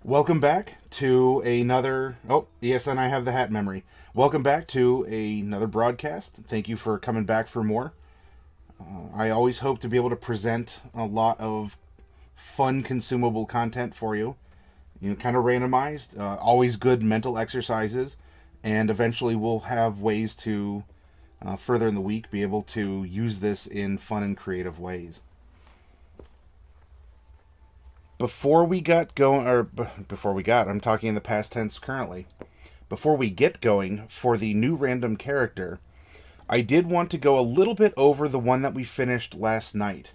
Welcome back to another. Oh, yes, and I have the hat memory. Welcome back to another broadcast. Thank you for coming back for more. I always hope to be able to present a lot of fun, consumable content for you. Kind of randomized, always good mental exercises, and eventually we'll have ways to, further in the week, be able to use this in fun and creative ways. Before we got going, or before we got, I'm talking in the past tense currently. Before we get going for the new random character, I did want to go a little bit over the one that we finished last night,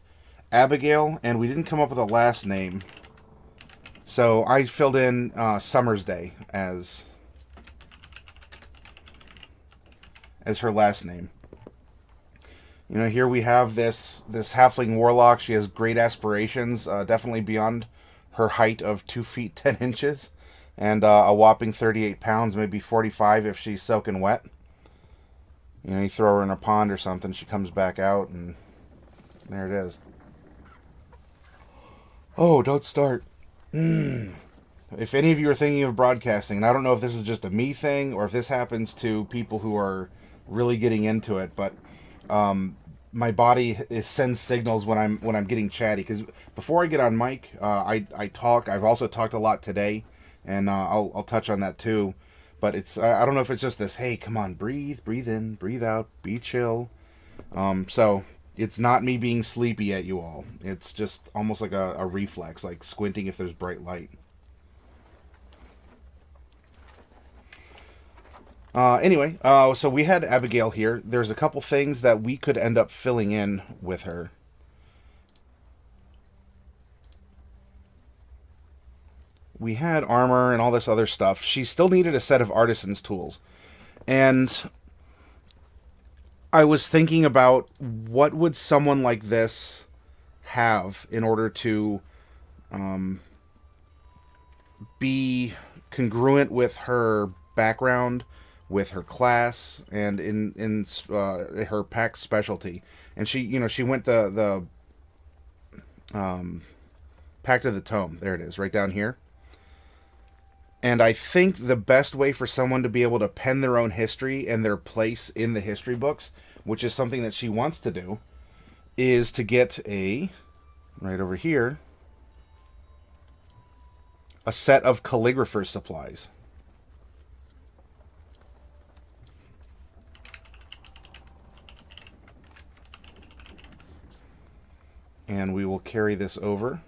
Abigail, and we didn't come up with a last name, so I filled in Summer's Day as her last name. Here we have this halfling warlock. She has great aspirations, definitely beyond her height of 2 feet 10 inches, and a whopping 38 pounds, maybe 45 if she's soaking wet. You throw her in a pond or something, she comes back out, and there it is. Oh, don't start. If any of you are thinking of broadcasting, and I don't know if this is just a me thing or if this happens to people who are really getting into it, but my body sends signals when I'm getting chatty. Because before I get on mic, I talk. I've also talked a lot today, and I'll touch on that too. But I don't know if it's just this. Hey, come on, breathe in, breathe out, be chill. So it's not me being sleepy at you all. It's just almost like a reflex, like squinting if there's bright light. Anyway, so we had Abigail here. There's a couple things that we could end up filling in with her. We had armor and all this other stuff. She still needed a set of artisan's tools. And I was thinking about what would someone like this have in order to be congruent with her background, with her class, and in her pack specialty. And she went the Pact of the Tome. There it is, right down here. And I think the best way for someone to be able to pen their own history and their place in the history books, which is something that she wants to do, is to get right over here, a set of calligrapher's supplies. And we will carry this over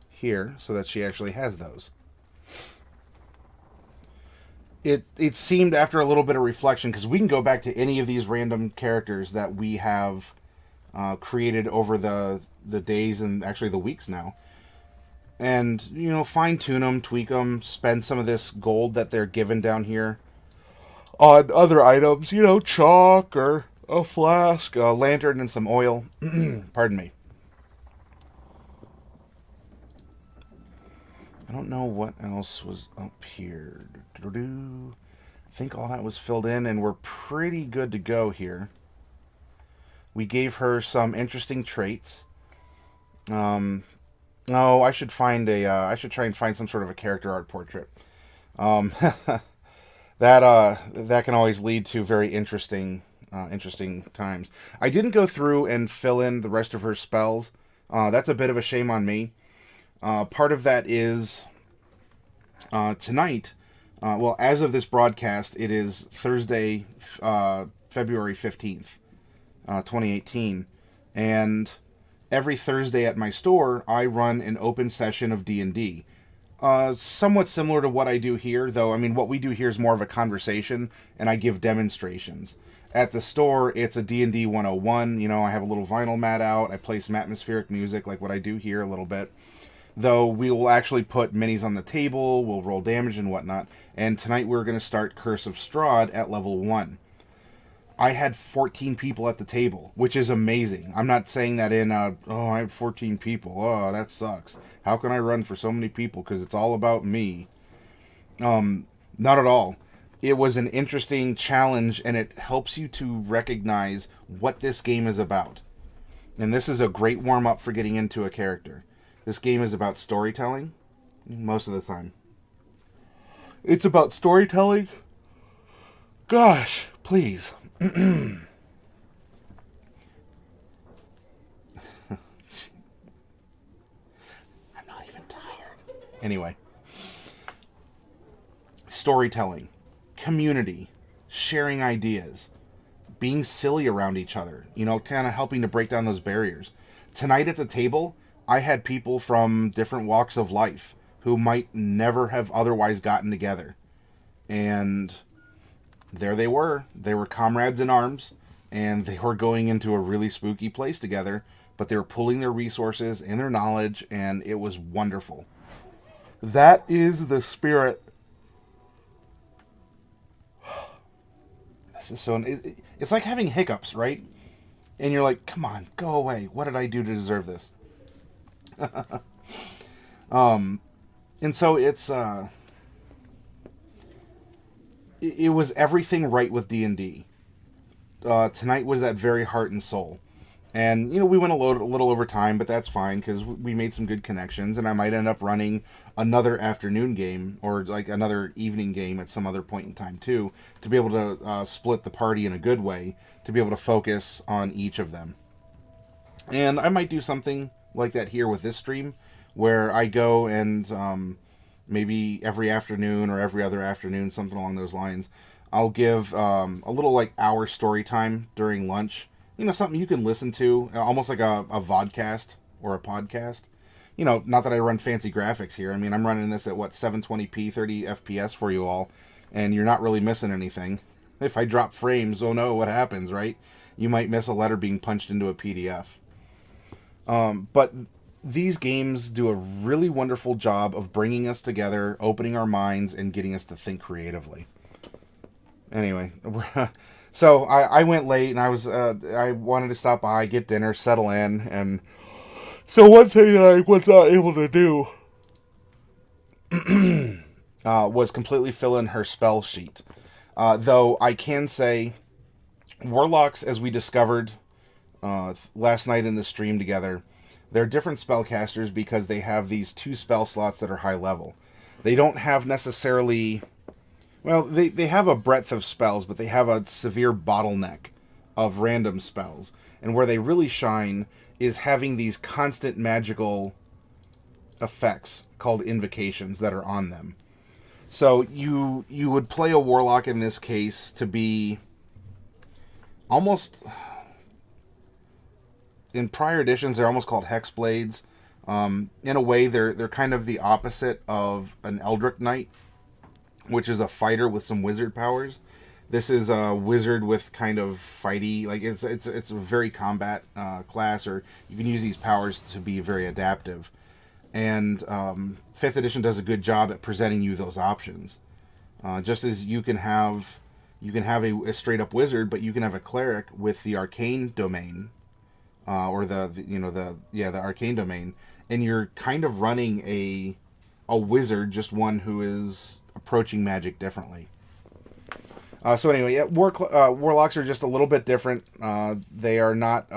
here so that she actually has those. It seemed after a little bit of reflection, because we can go back to any of these random characters that we have created over the days and actually the weeks now, and fine tune them, tweak them, spend some of this gold that they're given down here on other items, chalk or a flask, a lantern, and some oil. Pardon me. I don't know what else was up here. I think all that was filled in, and we're pretty good to go here. We gave her some interesting traits. Oh, I should find I should try and find some sort of a character art portrait. That can always lead to very interesting times. I didn't go through and fill in the rest of her spells. That's a bit of a shame on me. Part of that is tonight. Well, as of this broadcast, it is Thursday, February 15th, 2018. And every Thursday at my store, I run an open session of D&D. Somewhat similar to what I do here, though. I mean, what we do here is more of a conversation, and I give demonstrations. At the store, it's a D&D 101. I have a little vinyl mat out. I play some atmospheric music, like what I do here a little bit. Though we will actually put minis on the table, we'll roll damage and whatnot. And tonight we're going to start Curse of Strahd at level 1. I had 14 people at the table, which is amazing. I'm not saying that in, I have 14 people. Oh, that sucks. How can I run for so many people? Because it's all about me. Not at all. It was an interesting challenge, and it helps you to recognize what this game is about. And this is a great warm-up for getting into a character. This game is about storytelling. most of the time. It's about storytelling. Gosh, please. I'm not even tired. Anyway. Storytelling. Community. Sharing ideas. Being silly around each other. You know, kind of helping to break down those barriers. Tonight at the table, I had people from different walks of life who might never have otherwise gotten together. And there they were. They were comrades in arms, and they were going into a really spooky place together, but they were pulling their resources and their knowledge, and it was wonderful. That is the spirit. This is so... It's like having hiccups, right? And you're like, come on, go away. What did I do to deserve this? And so it's... It was everything right with D&D. Tonight was that very heart and soul. And, you know, we went a little over time, but that's fine, because we made some good connections, and I might end up running another afternoon game, or like another evening game at some other point in time, too, to be able to split the party in a good way, to be able to focus on each of them. And I might do something like that here with this stream, where I go and maybe every afternoon or every other afternoon, something along those lines, I'll give a little like hour story time during lunch. You know, something you can listen to, almost like a vodcast or a podcast. You know, not that I run fancy graphics here. I mean, I'm running this at, 720p, 30 FPS for you all, and you're not really missing anything. If I drop frames, oh no, what happens, right? You might miss a letter being punched into a PDF. But these games do a really wonderful job of bringing us together, opening our minds, and getting us to think creatively. Anyway, so I went late, and I wanted to stop by, get dinner, settle in, and so one thing that I was not able to do was completely fill in her spell sheet. Though I can say, Warlocks, as we discovered last night in the stream together, they're different spellcasters because they have these 2 spell slots that are high level. They don't have necessarily... Well, they have a breadth of spells, but they have a severe bottleneck of random spells. And where they really shine is having these constant magical effects called invocations that are on them. So you would play a Warlock in this case to be almost... In prior editions, they're almost called Hexblades. In a way, they're kind of the opposite of an Eldritch Knight, which is a fighter with some wizard powers. This is a wizard with kind of fighty, like it's a very combat class, or you can use these powers to be very adaptive. And 5th edition does a good job at presenting you those options. Just as you can have a straight up wizard, but you can have a cleric with the arcane domain, or the arcane domain, and you're kind of running a wizard, just one who is approaching magic differently. So anyway, yeah, Warlocks are just a little bit different. They are not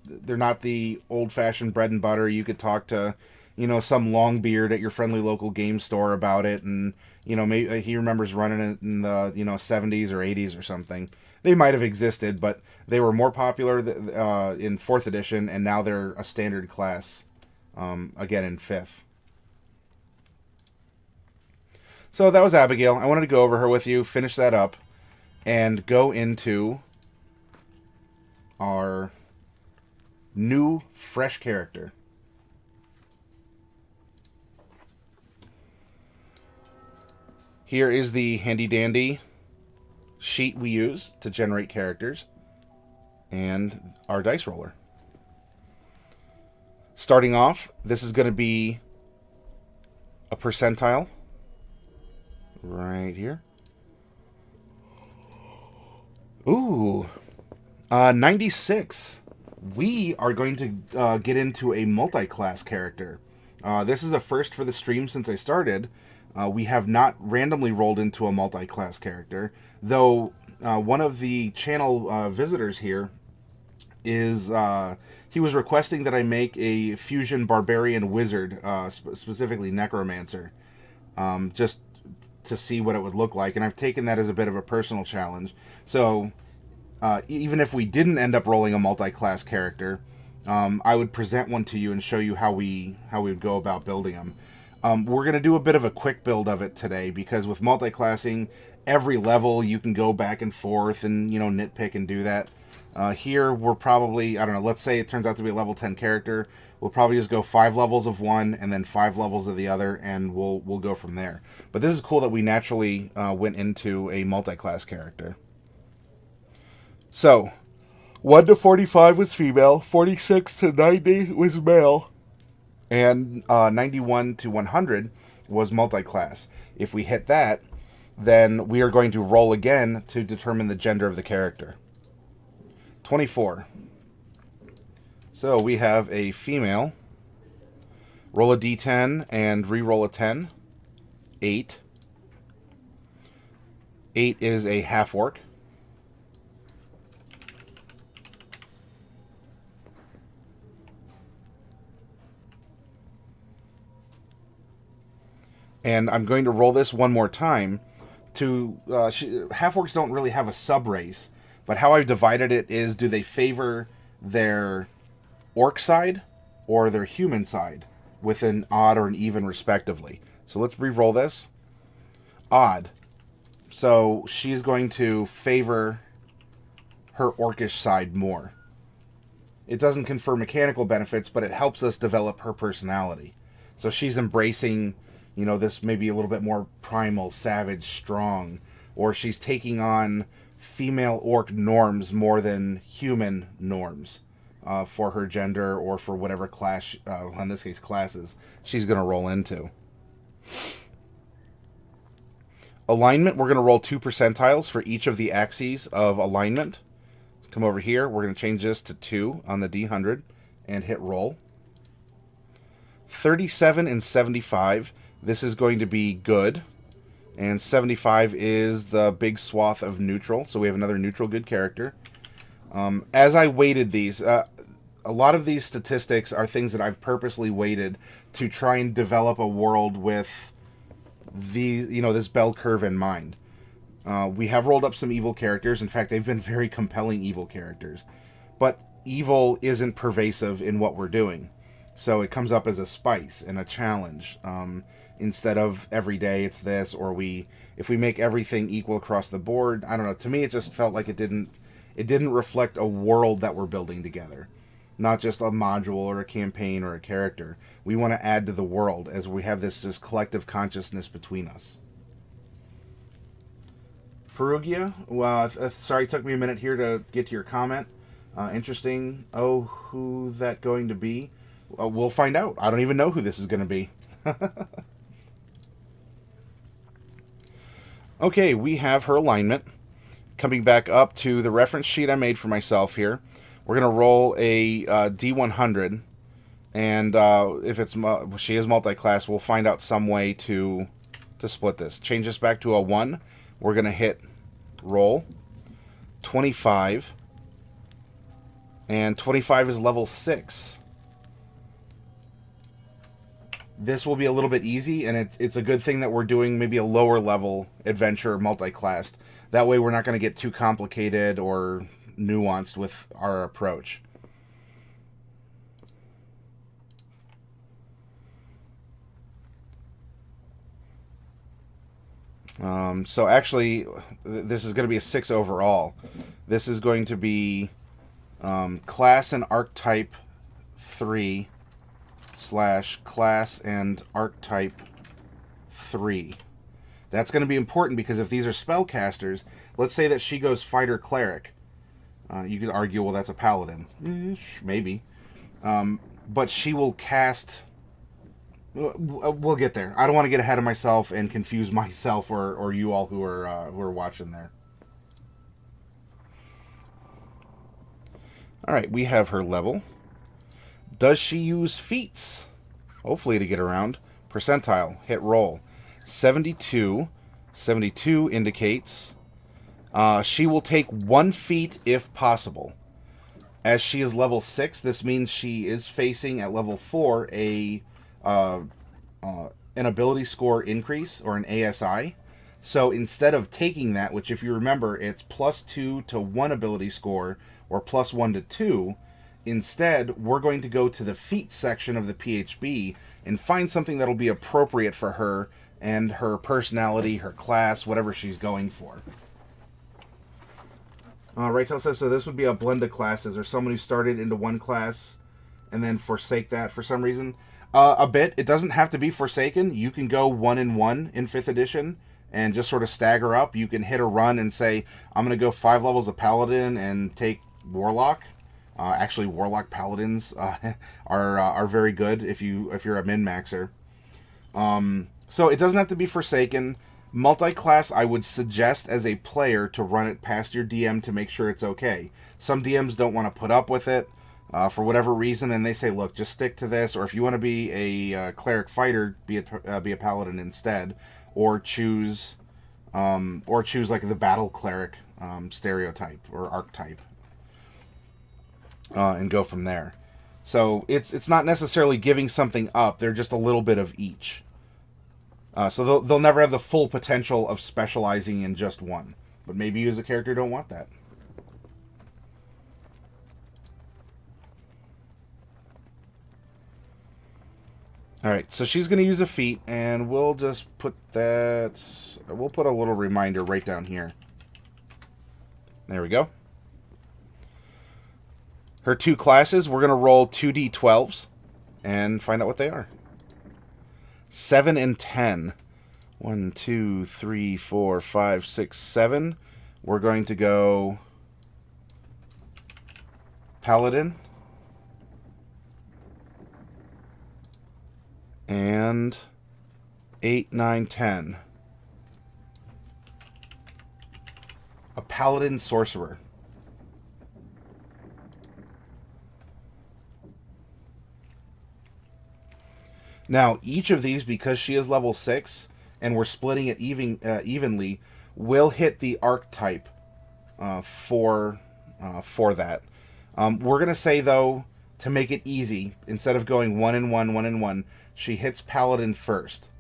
they're not the old-fashioned bread and butter. You could talk to, some Longbeard at your friendly local game store about it, and maybe he remembers running it in the 70s or 80s or something. They might have existed, but they were more popular in 4th edition, and now they're a standard class again in 5th. So that was Abigail. I wanted to go over her with you, finish that up, and go into our new, fresh character. Here is the handy-dandy sheet we use to generate characters, and our dice roller. Starting off, this is going to be a percentile. Right here. Ooh. 96. We are going to get into a multiclass character. This is a first for the stream since I started. We have not randomly rolled into a multiclass character, though one of the channel visitors here is he was requesting that I make a fusion barbarian wizard, specifically necromancer, just to see what it would look like, and I've taken that as a bit of a personal challenge. So even if we didn't end up rolling a multi-class character, I would present one to you and show you how we would go about building them. We're going to do a bit of a quick build of it today, because with multi-classing, every level you can go back and forth and, you know, nitpick and do that. Here we're probably, I don't know, let's say it turns out to be a level 10 character. We'll probably just go 5 levels of one and then 5 levels of the other, and we'll go from there. But this is cool that we naturally went into a multi-class character. So, 1 to 45 was female, 46 to 90 was male, and 91 to 100 was multi-class. If we hit that, then we are going to roll again to determine the gender of the character. 24. So we have a female. Roll a d10 and re-roll a 10. 8. 8 is a half-orc. And I'm going to roll this one more time. Half-orcs don't really have a sub-race, but how I've divided it is, do they favor their orc side or their human side with an odd or an even respectively. So let's re-roll this. Odd. So she's going to favor her orcish side more. It doesn't confer mechanical benefits, but it helps us develop her personality. So she's embracing, you know, this maybe a little bit more primal, savage, strong, or she's taking on female orc norms more than human norms for her gender or for whatever class, in this case classes, she's going to roll into. Alignment, we're going to roll 2 percentiles for each of the axes of alignment. Come over here, we're going to change this to 2 on the D100 and hit roll. 37 and 75, this is going to be good. And 75 is the big swath of neutral, so we have another neutral good character. As I weighted these, a lot of these statistics are things that I've purposely weighted to try and develop a world with this bell curve in mind. We have rolled up some evil characters. In fact, they've been very compelling evil characters. But evil isn't pervasive in what we're doing. So it comes up as a spice and a challenge. Instead of every day it's this, or if we make everything equal across the board, I don't know. To me, it just felt like it didn't reflect a world that we're building together, not just a module or a campaign or a character. We want to add to the world as we have this just collective consciousness between us. Perugia, well, sorry, it took me a minute here to get to your comment. Interesting. Oh, who that going to be? We'll find out. I don't even know who this is going to be. Okay, we have her alignment. Coming back up to the reference sheet I made for myself here, we're going to roll a D100, and if she is multi-class, we'll find out some way to split this. Change this back to a 1. We're going to hit roll. 25, and 25 is level 6. This will be a little bit easy, and it's a good thing that we're doing maybe a lower level adventure multi-classed. That way we're not going to get too complicated or nuanced with our approach. So actually, this is going to be a 6 overall. This is going to be class and archetype 3 / class and archetype 3. That's going to be important because if these are spellcasters, let's say that she goes fighter cleric. You could argue, well, that's a paladin. Maybe. But she will cast... We'll get there. I don't want to get ahead of myself and confuse myself or you all who are watching there. All right, we have her level. Does she use feats? Hopefully to get around. Percentile. Hit roll. 72. 72 indicates she will take 1 feat if possible. As she is level 6, this means she is facing at level 4 an ability score increase, or an ASI. So instead of taking that, which if you remember, it's +2 to 1 ability score, or +1 to 2, instead we're going to go to the feat section of the PHB and find something that'll be appropriate for her and her personality, her class, whatever she's going for. Raytel says, so this would be a blend of classes, or someone who started into one class and then forsake that for some reason. A bit. It doesn't have to be Forsaken. You can go 1-in-1 in 5th edition and just sort of stagger up. You can hit a run and say, I'm going to go 5 levels of Paladin and take Warlock. Actually, Warlock Paladins are very good if you're a min-maxer. So it doesn't have to be Forsaken. Multi-class, I would suggest as a player to run it past your DM to make sure it's okay. Some DMs don't want to put up with it for whatever reason, and they say, look, just stick to this, or if you want to be a cleric fighter, be a paladin instead, or choose like the battle cleric stereotype or archetype, and go from there. So it's not necessarily giving something up, they're just a little bit of each. So they'll never have the full potential of specializing in just one. But maybe you as a character don't want that. Alright, so she's going to use a feat, and we'll just put that... We'll put a little reminder right down here. There we go. Her 2 classes, we're going to roll 2d12s and find out what they are. 7 and 10. 1, 2, 3, 4, 5, 6, 7. We're going to go Paladin. And 8, 9, 10. A Paladin Sorcerer. Now, each of these, because she is level 6, and we're splitting it evenly, will hit the archetype for that. We're going to say, though, to make it easy, instead of going 1-in-1, 1-in-1, she hits Paladin first.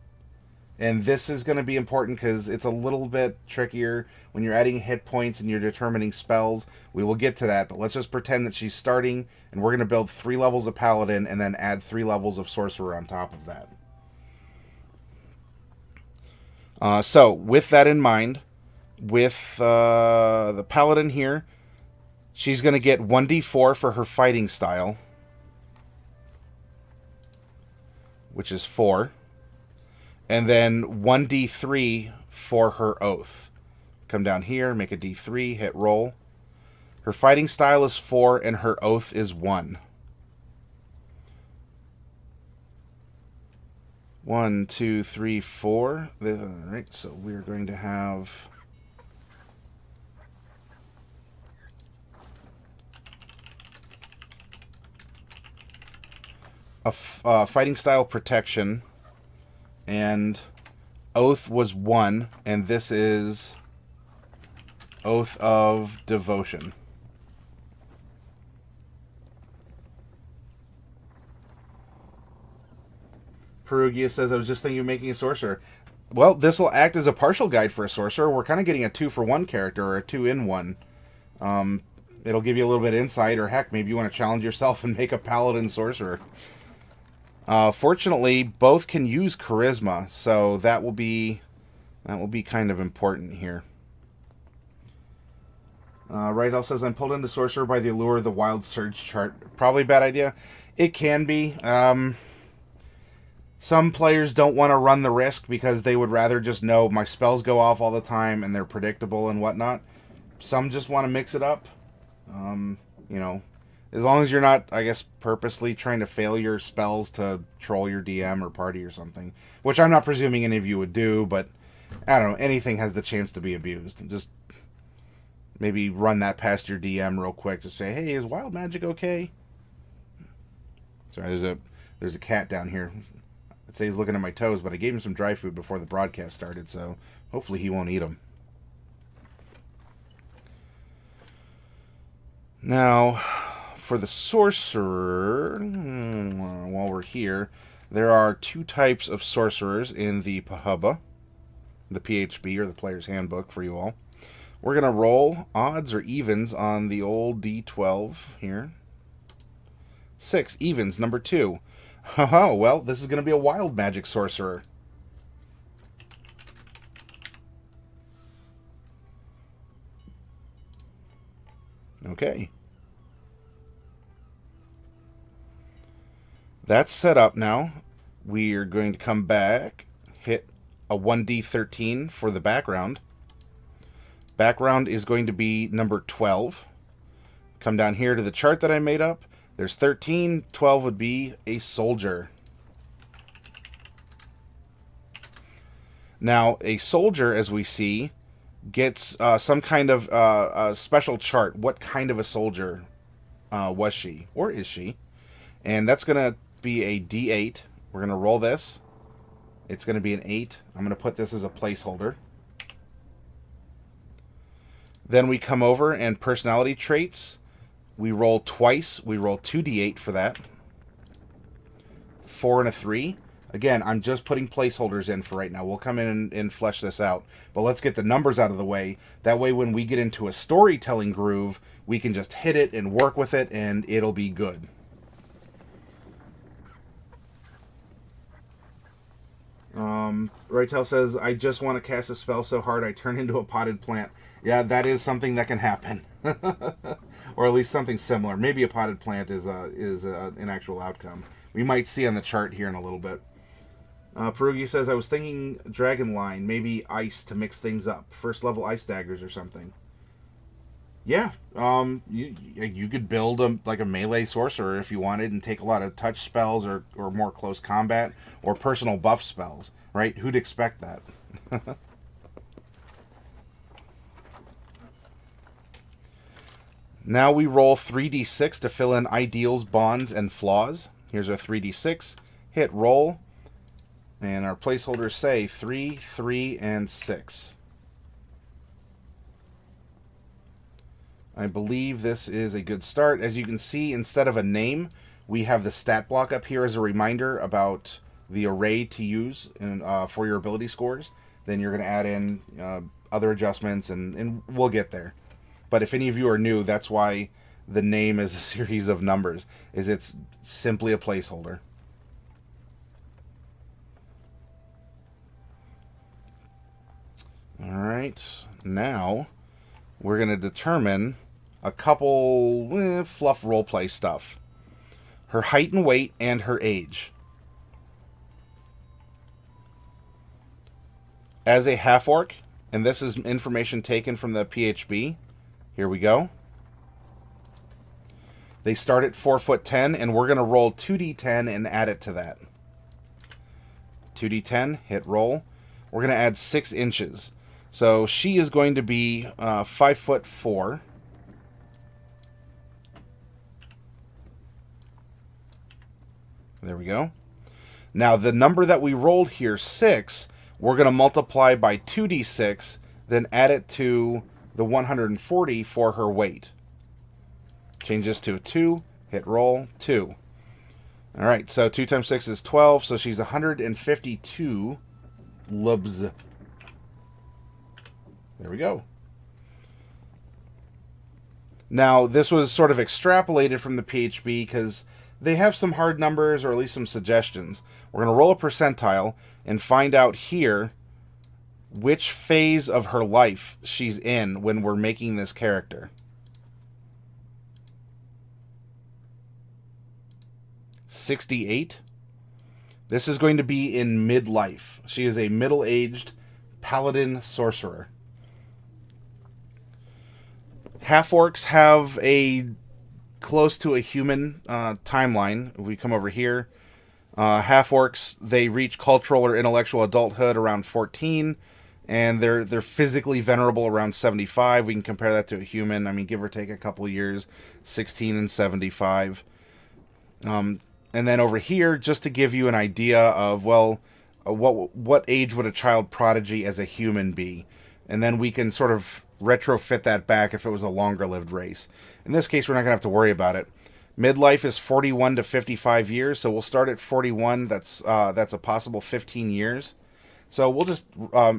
And this is going to be important because it's a little bit trickier when you're adding hit points and you're determining spells. We will get to that, but let's just pretend that she's starting, and we're going to build 3 levels of Paladin and then add 3 levels of Sorcerer on top of that. So, with that in mind, with the Paladin here, she's going to get 1d4 for her fighting style, which is 4. And then 1d3 for her oath. Come down here, make a d3, hit roll. Her fighting style is 4, and her oath is 1. 1, 2, 3, 4. Alright, so we're going to have... a fighting style protection, and oath was 1, and this is oath of devotion. Perugia says, I was just thinking of making a sorcerer. Well, this will act as a partial guide for a sorcerer. We're kind of getting a 2-for-1 character, or a 2-in-1. It'll give you a little bit of insight, or heck, maybe you want to challenge yourself and make a paladin sorcerer. Fortunately, both can use charisma, so that will be kind of important here. Rydell says, I'm pulled into Sorcerer by the allure of the Wild Surge chart. Probably a bad idea. It can be. Some players don't want to run the risk because they would rather just know my spells go off all the time and they're predictable and whatnot. Some just want to mix it up. You know, as long as you're not, I guess, purposely trying to fail your spells to troll your DM or party or something. Which I'm not presuming any of you would do, but I don't know. Anything has the chance to be abused. Just maybe run that past your DM real quick. Just say, hey, is wild magic okay? Sorry, there's a cat down here. I'd say he's looking at my toes, but I gave him some dry food before the broadcast started, so hopefully he won't eat them. Now, for the Sorcerer, while we're here, there are 2 types of Sorcerers in the PHB, the PHB, or the Player's Handbook for you all. We're going to roll odds or evens on the old D12 here. 6, evens, number 2. Oh, well, this is going to be a Wild Magic Sorcerer. Okay. That's set up now. We are going to come back, hit a 1d13 for the background. Background is going to be number 12. Come down here to the chart that I made up. There's 13. 12 would be a soldier. Now, a soldier, as we see, gets some kind of a special chart. What kind of a soldier was she, or is she? And that's going to be a D8. We're going to roll this. It's going to be an 8. I'm going to put this as a placeholder. Then we come over and personality traits. We roll twice. We roll 2d8 for that. 4 and a 3. Again, I'm just putting placeholders in for right now. We'll come in and flesh this out. But let's get the numbers out of the way. That way when we get into a storytelling groove, we can just hit it and work with it, and it'll be good. Raytel says, I just want to cast a spell so hard I turn into a potted plant. Yeah, that is something that can happen. Or at least something similar. Maybe a potted plant is an actual outcome. We might see on the chart here in a little bit. Perugi says, I was thinking Dragon Line, maybe ice to mix things up. First level ice daggers or something. Yeah, you could build like a melee sorcerer if you wanted and take a lot of touch spells or more close combat or personal buff spells, right? Who'd expect that? Now we roll 3d6 to fill in ideals, bonds, and flaws. Here's our 3d6. Hit roll. And our placeholders say 3, 3, and 6. I believe this is a good start. As you can see, instead of a name, we have the stat block up here as a reminder about the array to use for your ability scores. Then you're going to add in other adjustments, and we'll get there. But if any of you are new, that's why the name is a series of numbers, is it's simply a placeholder. All right, now we're going to determine a couple fluff roleplay stuff. Her height and weight and her age. As a half-orc, and this is information taken from the PHB, here we go. They start at 4'10", and we're going to roll 2d10 and add it to that. 2d10, hit roll. We're going to add 6 inches. So she is going to be 5'4". There we go. Now the number that we rolled here, 6, we're going to multiply by 2d6, then add it to the 140 for her weight. Change this to a 2, hit roll, 2. All right, so 2 times 6 is 12, so she's 152 lubs. There we go. Now, this was sort of extrapolated from the PHB because they have some hard numbers, or at least some suggestions. We're going to roll a percentile and find out here which phase of her life she's in when we're making this character. 68. This is going to be in midlife. She is a middle-aged paladin sorcerer. Half-orcs have a close to a human timeline. If we come over here, half-orcs, they reach cultural or intellectual adulthood around 14, and they're physically venerable around 75. We can compare that to a human. I mean, give or take a couple years, 16 and 75. And then over here, just to give you an idea of, well, what age would a child prodigy as a human be? And then we can sort of retrofit that back if it was a longer-lived race. In this case, we're not going to have to worry about it. Midlife is 41 to 55 years, so we'll start at 41. That's a possible 15 years. So we'll just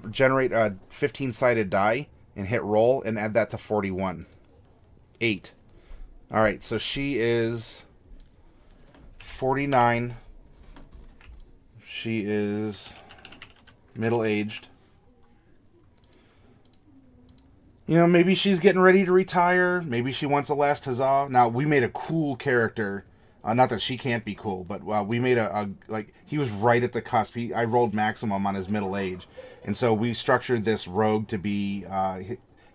generate a 15-sided die and hit roll and add that to 41. 8. All right, so she is 49. She is middle-aged. You know, maybe she's getting ready to retire. Maybe she wants a last huzzah. Now, we made a cool character. Not that she can't be cool, but we made like, he was right at the cusp. I rolled maximum on his middle age. And so we structured this rogue to be,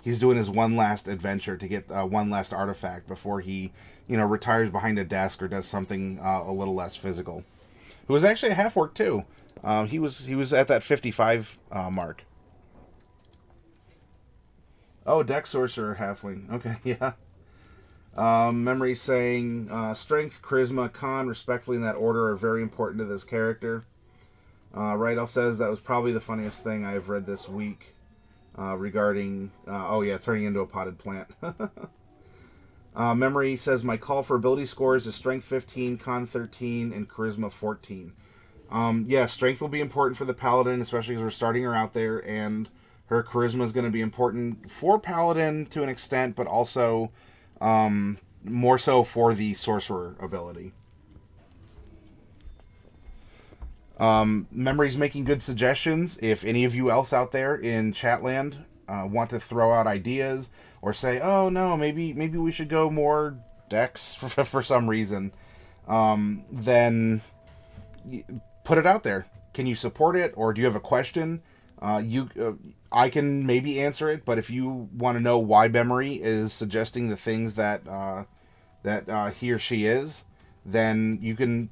he's doing his one last adventure to get one last artifact before he, retires behind a desk or does something a little less physical. Who was actually a half-orc, too. He was at that 55 mark. Oh, Dex Sorcerer Halfling. Okay, yeah. Memory saying strength, charisma, con, respectfully in that order, are very important to this character. Rydell says that was probably the funniest thing I've read this week regarding, turning into a potted plant. Memory says my call for ability scores is strength 15, con 13, and charisma 14. Strength will be important for the paladin, especially because we're starting her out there, and her charisma is going to be important for paladin to an extent, but also more so for the sorcerer ability. Memory's making good suggestions. If any of you else out there in Chatland want to throw out ideas or say, oh no, maybe we should go more Dex for some reason, then put it out there. Can you support it, or do you have a question? I can maybe answer it, but if you want to know why Memory is suggesting the things that he or she is, then you can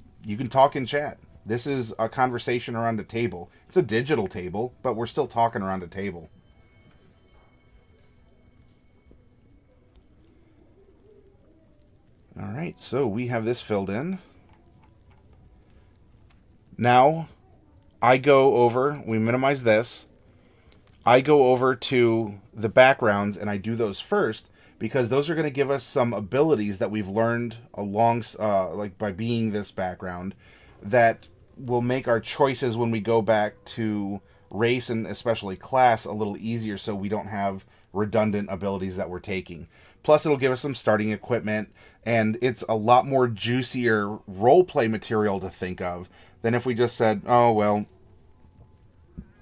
talk in chat. This is a conversation around a table. It's a digital table, but we're still talking around a table. All right, so we have this filled in. Now, I go over, we minimize this. I go over to the backgrounds and I do those first because those are going to give us some abilities that we've learned along, by being this background, that will make our choices when we go back to race and especially class a little easier, so we don't have redundant abilities that we're taking. Plus, it'll give us some starting equipment, and it's a lot more juicier roleplay material to think of than if we just said, oh, well,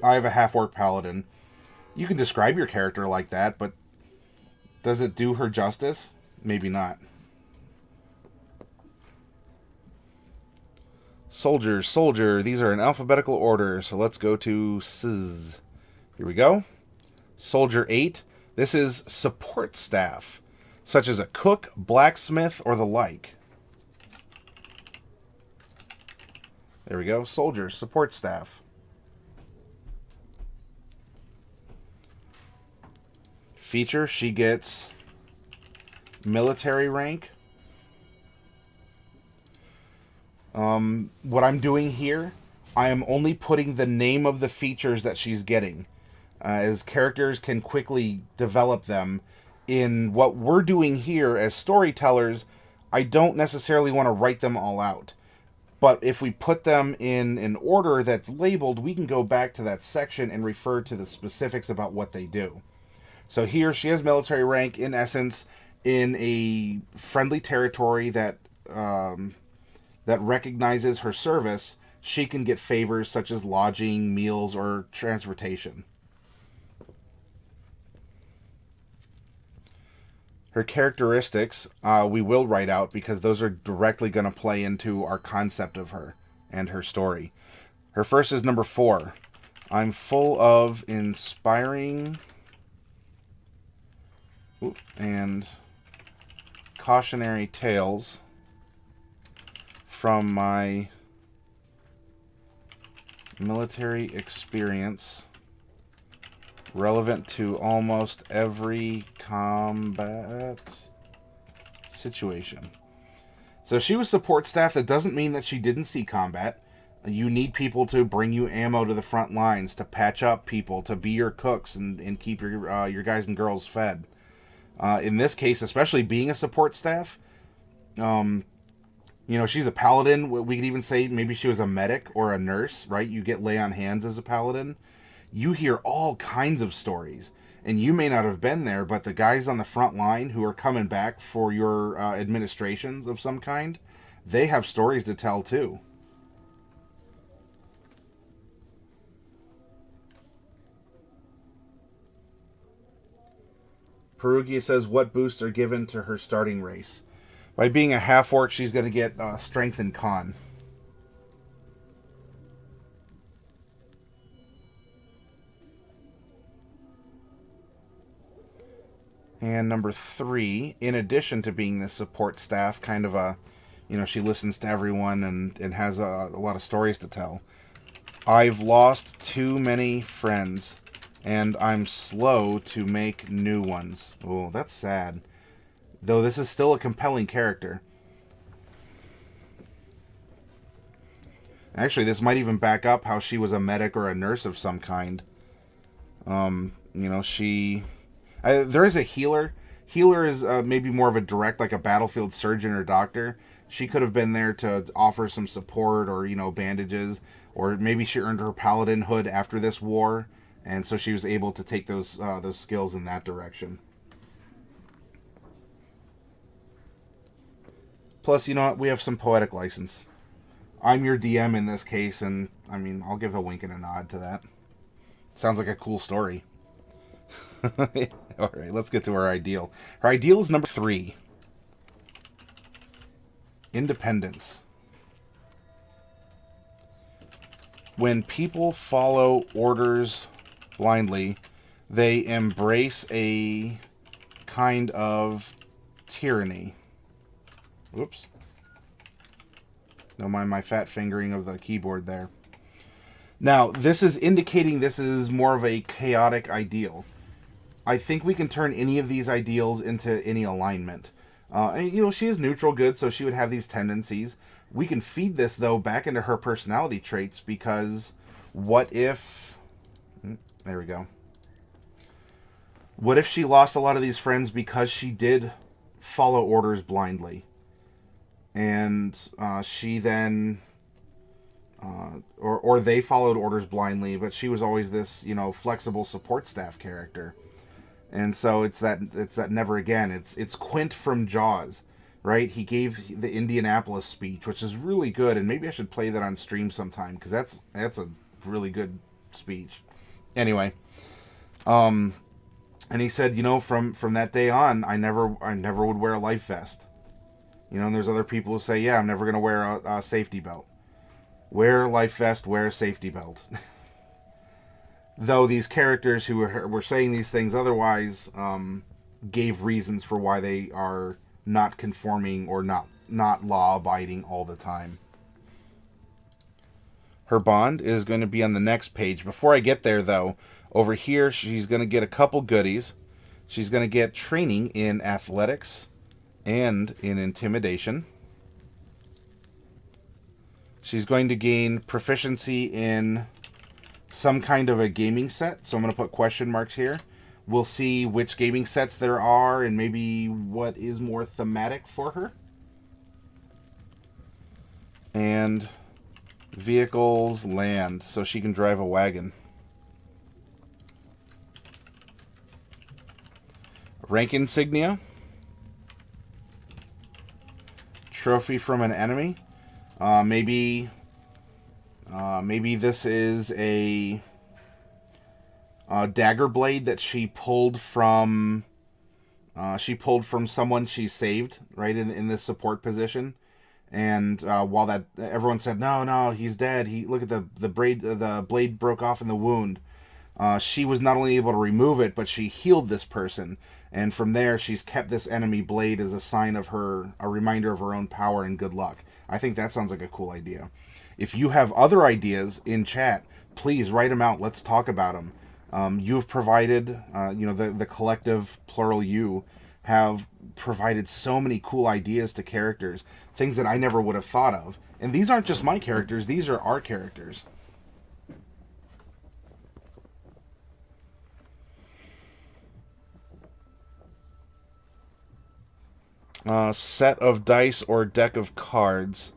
I have a half-orc paladin. You can describe your character like that, but does it do her justice? Maybe not. Soldier. These are in alphabetical order, so let's go to SIZ. Here we go. Soldier 8. This is support staff, such as a cook, blacksmith, or the like. There we go. Soldier, support staff. Feature, she gets military rank. What I'm doing here, I am only putting the name of the features that she's getting, as characters can quickly develop them. In what we're doing here as storytellers, I don't necessarily want to write them all out. But if we put them in an order that's labeled, we can go back to that section and refer to the specifics about what they do. So here she has military rank, in essence, in a friendly territory that recognizes her service. She can get favors such as lodging, meals, or transportation. Her characteristics we will write out because those are directly going to play into our concept of her and her story. Her first is number 4. I'm full of inspiring and cautionary tales from my military experience, relevant to almost every combat situation. So she was support staff. That doesn't mean that she didn't see combat. You need people to bring you ammo to the front lines, to patch up people, to be your cooks and keep your guys and girls fed. In this case, especially being a support staff, You know, she's a paladin. We could even say maybe she was a medic or a nurse, right? You get lay on hands as a paladin. You hear all kinds of stories. And you may not have been there, but the guys on the front line who are coming back for your administrations of some kind, they have stories to tell too. Perugia says, what boosts are given to her starting race? By being a half-orc, she's going to get strength and con. And number 3, in addition to being the support staff, kind of a, you know, she listens to everyone and has a lot of stories to tell. I've lost too many friends, and I'm slow to make new ones. Oh, that's sad. Though this is still a compelling character. Actually, this might even back up how she was a medic or a nurse of some kind. You know, there is a healer. Healer is maybe more of a direct, like a battlefield surgeon or doctor. She could have been there to offer some support or, you know, bandages. Or maybe she earned her paladinhood after this war. And so she was able to take those skills in that direction. Plus, you know what? We have some poetic license. I'm your DM in this case, and, I mean, I'll give a wink and a nod to that. Sounds like a cool story. Alright, let's get to our ideal. Her ideal is number 3. Independence. When people follow orders blindly, they embrace a kind of tyranny. Whoops. Don't mind my fat fingering of the keyboard there. Now, this is indicating this is more of a chaotic ideal. I think we can turn any of these ideals into any alignment. And, you know, she is neutral good, so she would have these tendencies. We can feed this, though, back into her personality traits, because what if... There we go. What if she lost a lot of these friends because she did follow orders blindly? And she then... or they followed orders blindly, but she was always this, you know, flexible support staff character. And so it's that never again. It's Quint from Jaws, right? He gave the Indianapolis speech, which is really good, and maybe I should play that on stream sometime, because that's a really good speech. Anyway, and he said, you know, from that day on, I never would wear a life vest. You know, and there's other people who say, yeah, I'm never gonna wear a safety belt. Wear a life vest, wear a safety belt. Though these characters who were saying these things otherwise gave reasons for why they are not conforming or not law-abiding all the time. Her bond is going to be on the next page. Before I get there, though, over here she's going to get a couple goodies. She's going to get training in athletics and in intimidation. She's going to gain proficiency in some kind of a gaming set, so I'm going to put question marks here. We'll see which gaming sets there are and maybe what is more thematic for her. And vehicles, land, so she can drive a wagon. Rank insignia. Trophy from an enemy. Maybe this is a dagger blade that she pulled from someone she saved, right, in this support position. And while that everyone said no he's dead, look at the blade broke off in the wound. She was not only able to remove it, but she healed this person, and from there she's kept this enemy blade as a sign of a reminder of her own power and good luck. I think that sounds like a cool idea. If you have other ideas in chat, please write them out. Let's talk about them. You have provided, the collective, plural you, have provided so many cool ideas to characters, things that I never would have thought of. And these aren't just my characters, these are our characters. set of dice or deck of cards.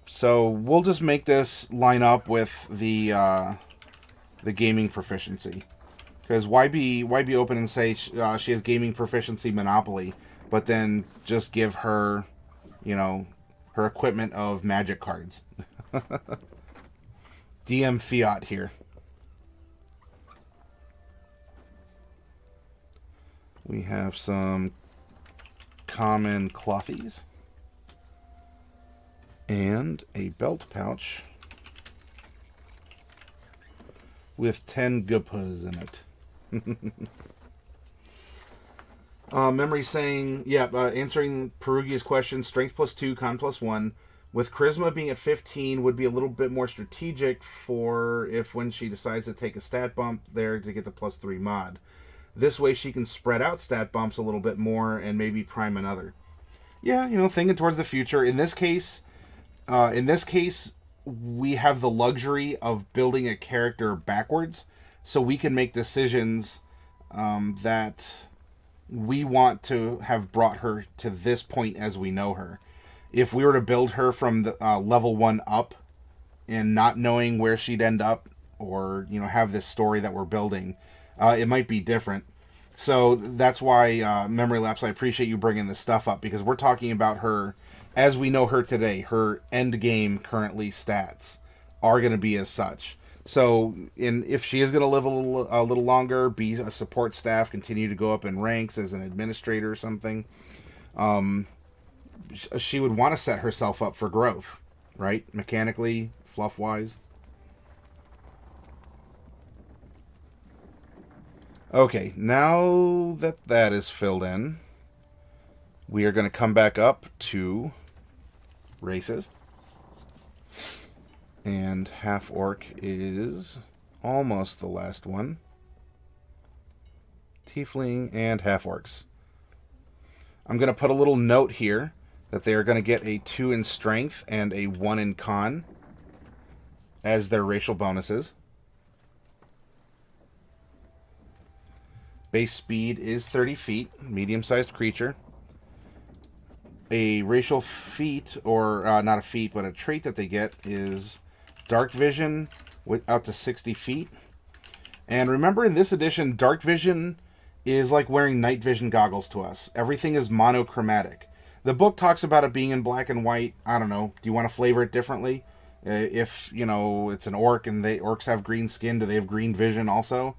So we'll just make this line up with the gaming proficiency. Because why be open and say she has gaming proficiency Monopoly, but then just give her, you know, her equipment of magic cards. DM Fiat here. We have some common clothies and a belt pouch with 10 gupas in it. Memory saying, yeah, answering Perugia's question, strength +2, con +1. With charisma being at 15, would be a little bit more strategic for if when she decides to take a stat bump there to get the +3 mod. This way she can spread out stat bumps a little bit more and maybe prime another. Yeah, you know, thinking towards the future. In this case, we have the luxury of building a character backwards, so we can make decisions that we want to have brought her to this point as we know her. If we were to build her from the level 1 up and not knowing where she'd end up, or, you know, have this story that we're building, it might be different. So that's why, Memory Lapse, I appreciate you bringing this stuff up, because we're talking about her as we know her today. Her end game currently stats are going to be as such. So if she is going to live a little longer, be a support staff, continue to go up in ranks as an administrator or something, she would want to set herself up for growth, right? Mechanically, fluff-wise. Okay, now that that is filled in, we are going to come back up to races. And Half-Orc is almost the last one. Tiefling and Half-Orcs. I'm going to put a little note here that they are going to get a 2 in strength and a 1 in con as their racial bonuses. Base speed is 30 feet, medium-sized creature. A racial feat, or not a feat, but a trait that they get is dark vision with out to 60 feet. And remember, in this edition, dark vision is like wearing night vision goggles to us. Everything is monochromatic. The book talks about it being in black and white. I don't know. Do you want to flavor it differently? If, you know, it's an orc and orcs have green skin, do they have green vision also?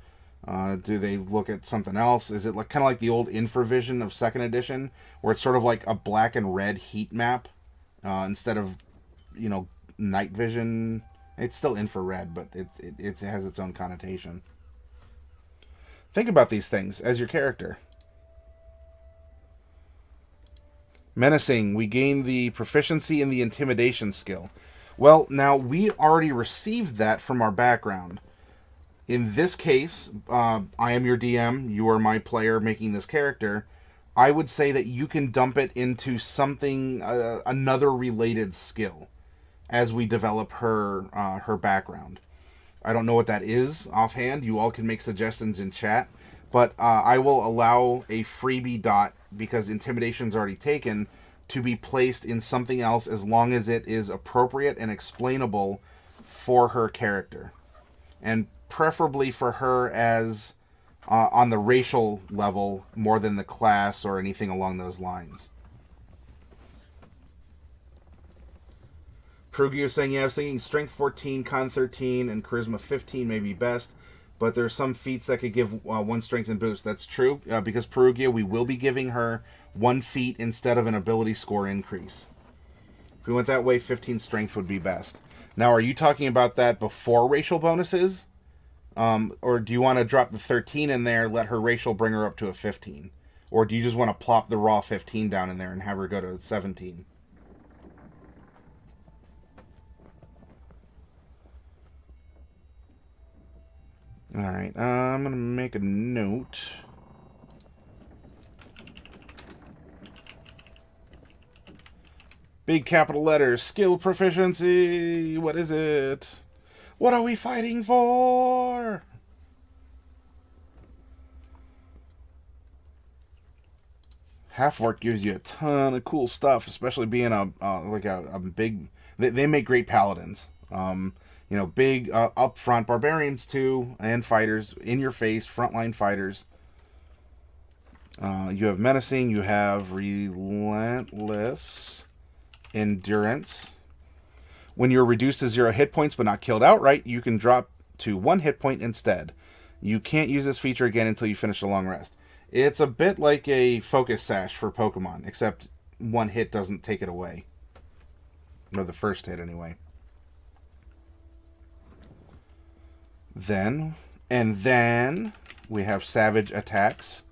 Do they look at something else? Is it like kind of like the old infravision of 2nd edition, where it's sort of like a black and red heat map instead of, you know, night vision? It's still infrared, but it has its own connotation. Think about these things as your character. Menacing, we gain the proficiency in the intimidation skill. Well, now we already received that from our background. In this case, I am your DM, you are my player making this character. I would say that you can dump it into something, another related skill, as we develop her background. I don't know what that is offhand. You all can make suggestions in chat, but I will allow a freebie dot, because Intimidation's already taken, to be placed in something else as long as it is appropriate and explainable for her character. And preferably for her as on the racial level more than the class or anything along those lines. Perugia is saying, yeah, I was thinking strength 14, con 13, and charisma 15 may be best, but there's some feats that could give 1 strength and boost. That's true, because Perugia, we will be giving her 1 feat instead of an ability score increase. If we went that way, 15 strength would be best. Now, are you talking about that before racial bonuses? Or do you want to drop the 13 in there, let her racial bring her up to a 15? Or do you just want to plop the raw 15 down in there and have her go to 17? Alright, I'm going to make a note. Big capital letters, skill proficiency, what is it? What are we fighting for? Half-Orc gives you a ton of cool stuff, especially being a big. They make great paladins. Big up front barbarians too, and fighters in your face, frontline fighters. You have menacing. You have relentless endurance. When you're reduced to 0 hit points but not killed outright, you can drop to 1 hit point instead. You can't use this feature again until you finish a long rest. It's a bit like a focus sash for Pokemon, except 1 hit doesn't take it away. Or the first hit, anyway. Then we have Savage Attacks.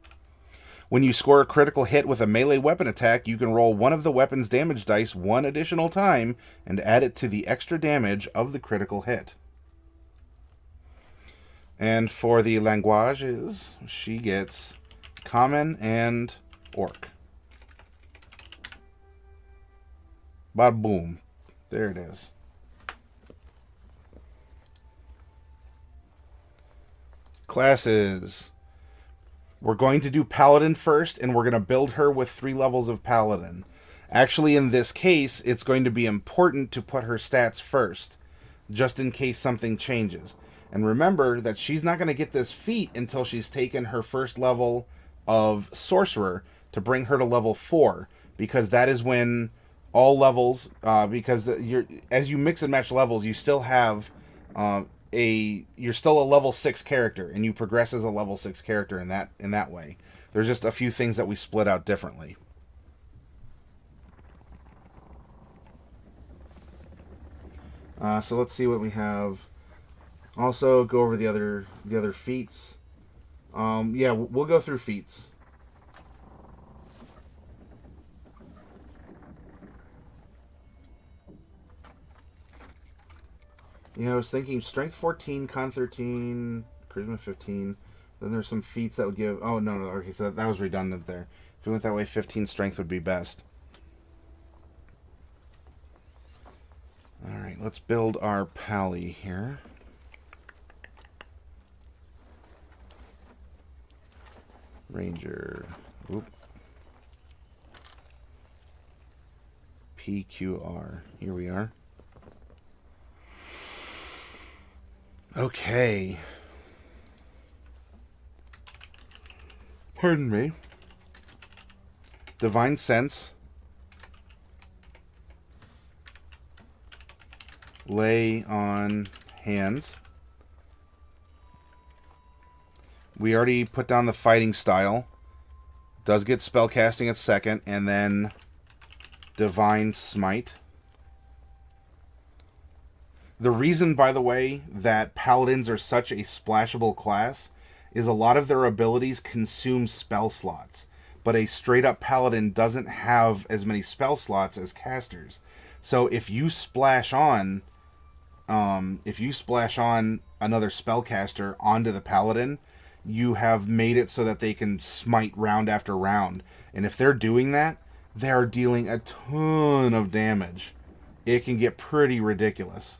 When you score a critical hit with a melee weapon attack, you can roll one of the weapon's damage dice 1 additional time and add it to the extra damage of the critical hit. And for the languages, she gets Common and Orc. Bada boom. There it is. Classes. We're going to do Paladin first, and we're going to build her with 3 levels of Paladin. Actually, in this case, it's going to be important to put her stats first, just in case something changes. And remember that she's not going to get this feat until she's taken her first level of Sorcerer to bring her to level 4, because that is when all levels, as you mix and match levels, you still have you're still a level 6 character, and you progress as a level 6 character in that way. There's just a few things that we split out differently. So let's see what we have. Also, go over the other feats. Yeah, we'll go through feats. Yeah, I was thinking Strength 14, Con 13, Charisma 15. Then there's some feats that would give... Oh, no. Okay, so that was redundant there. If we went that way, 15 Strength would be best. Alright, let's build our Pally here. Ranger. Oop. PQR. Here we are. Okay. Pardon me. Divine Sense. Lay on hands. We already put down the fighting style. Does get spellcasting at second, and then Divine Smite. The reason, by the way, that Paladins are such a splashable class is a lot of their abilities consume spell slots, but a straight-up Paladin doesn't have as many spell slots as casters. So if you splash on another spellcaster onto the Paladin, you have made it so that they can smite round after round. And if they're doing that, they're dealing a ton of damage. It can get pretty ridiculous.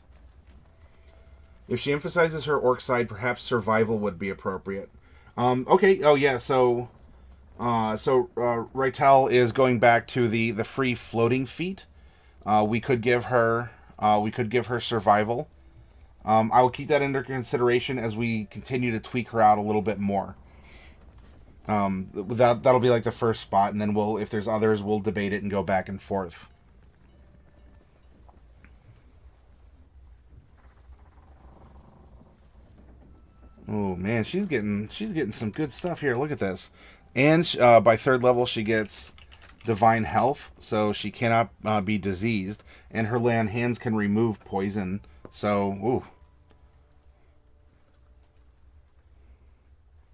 If she emphasizes her orc side, perhaps survival would be appropriate. Okay. Oh yeah. So Rytel is going back to the free floating feat. We could give her survival. I will keep that under consideration as we continue to tweak her out a little bit more. That'll be like the first spot, and then if there's others, we'll debate it and go back and forth. Oh man, she's getting some good stuff here. Look at this. And by 3rd level, she gets Divine Health, so she cannot be diseased, and her lay on hands can remove poison. So, ooh.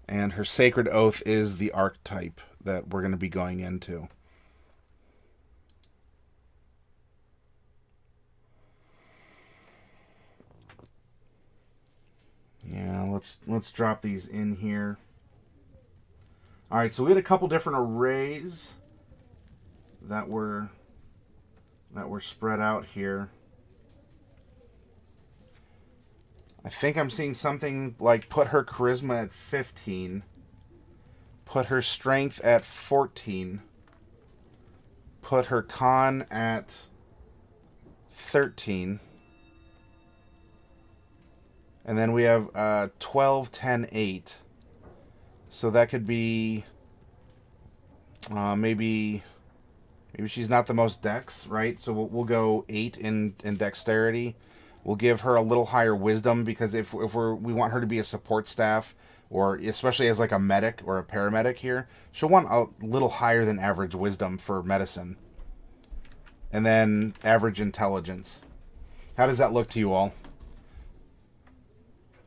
And her Sacred Oath is the archetype that we're going to be going into. Yeah, let's drop these in here. All right, so we had a couple different arrays that were spread out here. I think I'm seeing something like put her charisma at 15, put her strength at 14, put her con at 13. And then we have 12, 10, 8. So that could be maybe she's not the most dex, right? So we'll go 8 in dexterity. We'll give her a little higher wisdom, because if we want her to be a support staff, or especially as like a medic or a paramedic here, she'll want a little higher than average wisdom for medicine. And then average intelligence. How does that look to you all?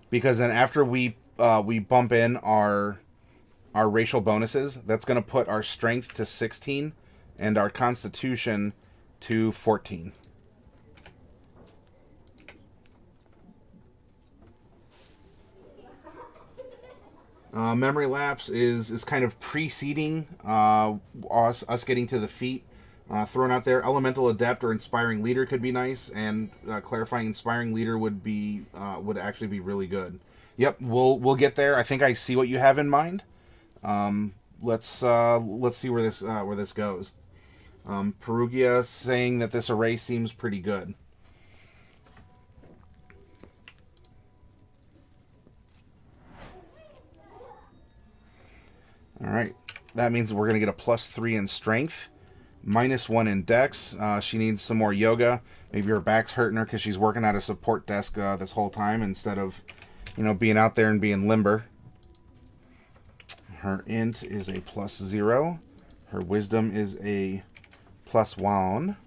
Because then after we bump in our racial bonuses, that's going to put our strength to 16 and our constitution to 14. Memory lapse is kind of preceding us getting to the feat. Thrown out there, elemental adept or inspiring leader could be nice, and clarifying inspiring leader would actually be really good. Yep, we'll get there. I think I see what you have in mind. Let's see where this goes. Perugia saying that this array seems pretty good. All right, that means we're gonna get a +3 in strength, -1 in dex. She needs some more yoga. Maybe her back's hurting her because she's working at a support desk this whole time instead of, being out there and being limber. Her int is a +0. Her wisdom is a +1.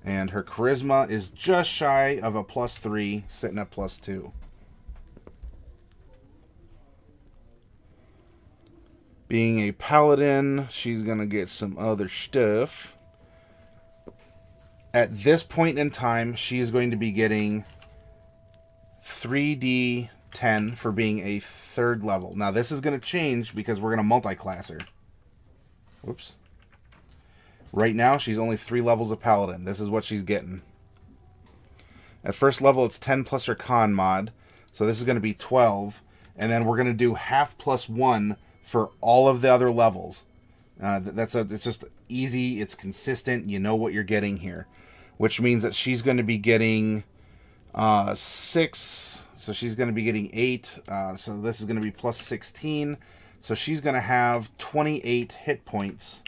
And her charisma is just shy of a +3, sitting at +2. Being a paladin, she's going to get some other stuff. At this point in time, she is going to be getting 3d10 for being a 3rd level. Now, this is going to change because we're going to multi-class her. Whoops. Right now, she's only 3 levels of paladin. This is what she's getting. At 1st level, it's 10 plus her con mod. So this is going to be 12. And then we're going to do half +1 for all of the other levels. It's just easy. It's consistent. You know what you're getting here. Which means that she's going to be getting 6. So she's going to be getting 8. So this is going to be +16. So she's going to have 28 hit points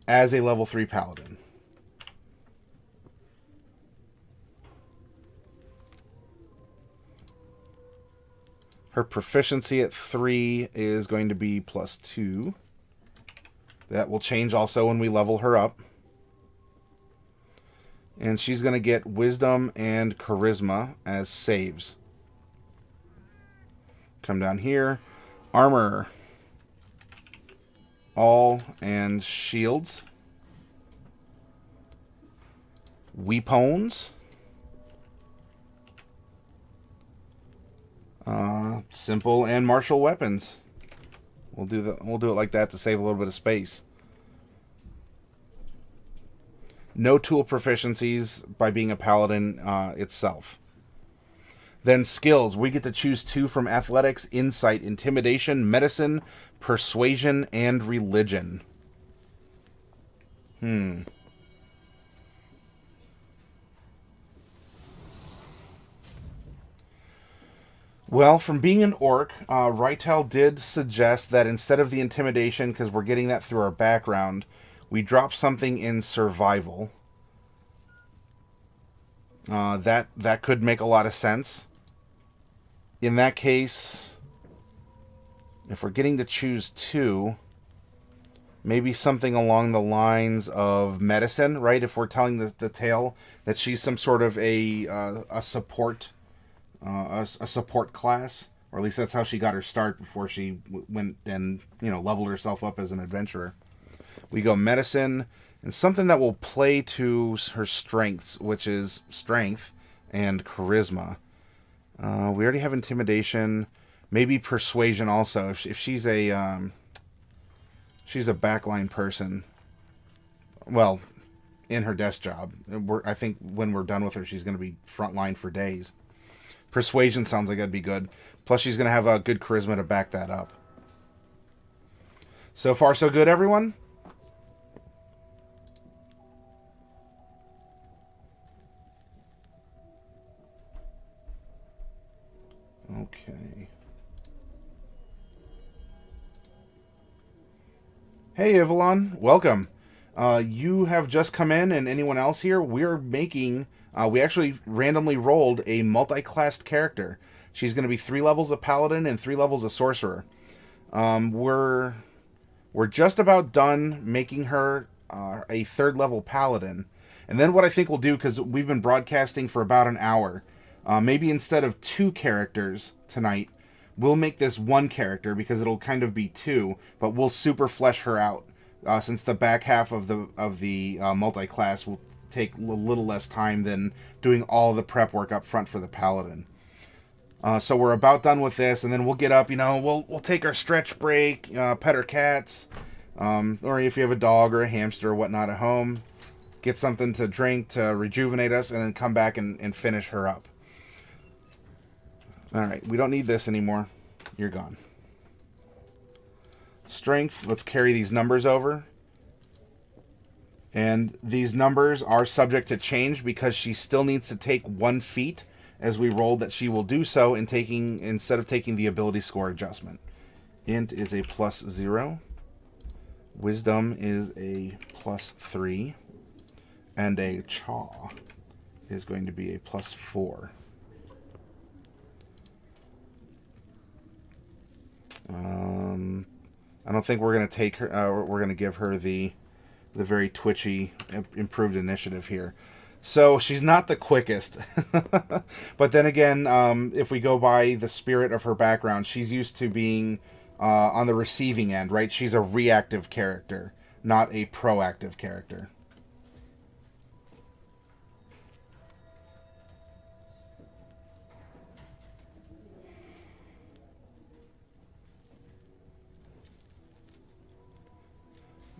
as a level 3 paladin. Her proficiency at 3 is going to be +2. That will change also when we level her up. And she's going to get wisdom and charisma as saves. Come down here. Armor. All and shields. Weapons. Simple and martial weapons. We'll do it like that to save a little bit of space. No tool proficiencies by being a paladin itself. Then skills. We get to choose 2 from athletics, insight, intimidation, medicine, persuasion, and religion. Well, from being an orc, Rytel did suggest that instead of the intimidation, because we're getting that through our background, we drop something in survival. That could make a lot of sense. In that case, if we're getting to choose 2, maybe something along the lines of medicine, right? If we're telling the tale that she's some sort of a support. A support class, or at least that's how she got her start before she went and leveled herself up as an adventurer. We go medicine and something that will play to her strengths, which is strength and charisma. We already have intimidation, maybe persuasion also. If she's a backline person, well, in her desk job, I think when we're done with her, she's going to be frontline for days. Persuasion sounds like that'd be good. Plus, she's going to have a good charisma to back that up. So far, so good, everyone? Okay. Hey, Ivalon. Welcome. You have just come in, and anyone else here, we're making... we actually randomly rolled a multi-classed character. She's going to be 3 levels of Paladin and 3 levels of Sorcerer. We're just about done making her a 3rd level Paladin. And then what I think we'll do, because we've been broadcasting for about an hour, maybe instead of 2 characters tonight, we'll make this 1 character, because it'll kind of be 2, but we'll super flesh her out, since the back half of the multi-class will take a little less time than doing all the prep work up front for the Paladin. So we're about done with this, and then we'll get up, we'll take our stretch break, pet our cats, or if you have a dog or a hamster or whatnot at home, get something to drink to rejuvenate us, and then come back and finish her up. Alright, we don't need this anymore. You're gone. Strength, let's carry these numbers over. And these numbers are subject to change because she still needs to take 1 feat as we rolled that she will do so instead of taking the ability score adjustment. Int is a +0. Wisdom is a +3. And a Chaw is going to be a +4. I don't think we're going to take her. We're going to give her the very twitchy improved initiative here. So she's not the quickest. But then again, if we go by the spirit of her background, she's used to being on the receiving end, right? She's a reactive character, not a proactive character.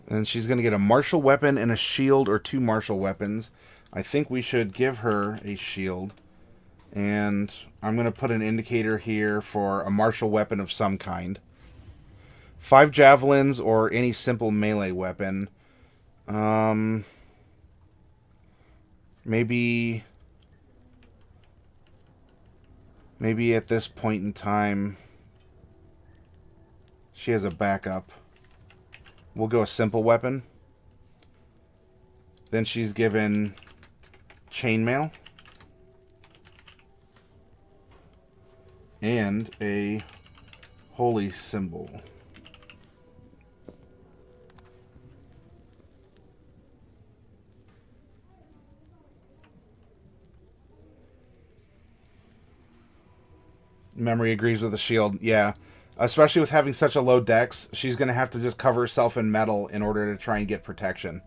And she's going to get a martial weapon and a shield, or 2 martial weapons. I think we should give her a shield. And I'm going to put an indicator here for a martial weapon of some kind. 5 javelins or any simple melee weapon. Maybe at this point in time, she has a backup. We'll go a simple weapon. Then she's given chainmail. And a holy symbol. Memory agrees with the shield. Yeah. Especially with having such a low dex, she's going to have to just cover herself in metal in order to try and get protection.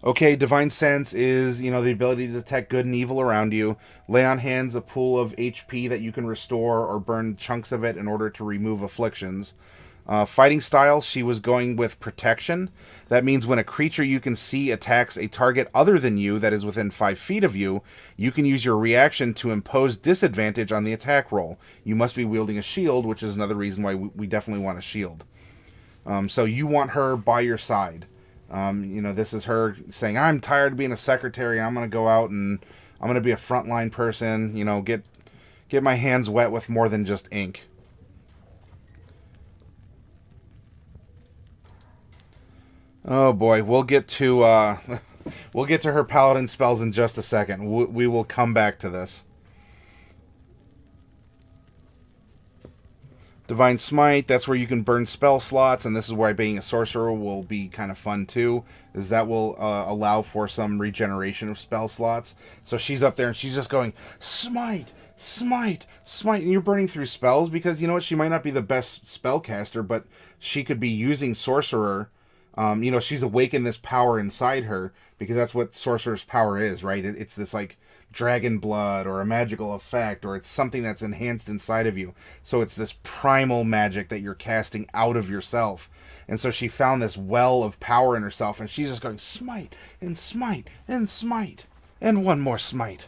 Okay, Divine Sense is, the ability to detect good and evil around you. Lay on hands a pool of HP that you can restore or burn chunks of it in order to remove afflictions. Fighting style, she was going with protection. That means when a creature you can see attacks a target other than you that is within 5 feet of you, you can use your reaction to impose disadvantage on the attack roll. You must be wielding a shield, which is another reason why we definitely want a shield. So you want her by your side. This is her saying, I'm tired of being a secretary. I'm going to go out and I'm going to be a frontline person, get my hands wet with more than just ink. Oh boy, we'll get to her paladin spells in just a second. We will come back to this. Divine Smite, that's where you can burn spell slots, and this is why being a sorcerer will be kind of fun too, is that will allow for some regeneration of spell slots. So she's up there and she's just going, smite, smite, smite, and you're burning through spells because, she might not be the best spellcaster, but she could be using sorcerer. She's awakened this power inside her, because that's what sorcerer's power is, right? It's this, dragon blood, or a magical effect, or it's something that's enhanced inside of you. So it's this primal magic that you're casting out of yourself. And so she found this well of power in herself, and she's just going, smite, and smite, and smite, and one more smite.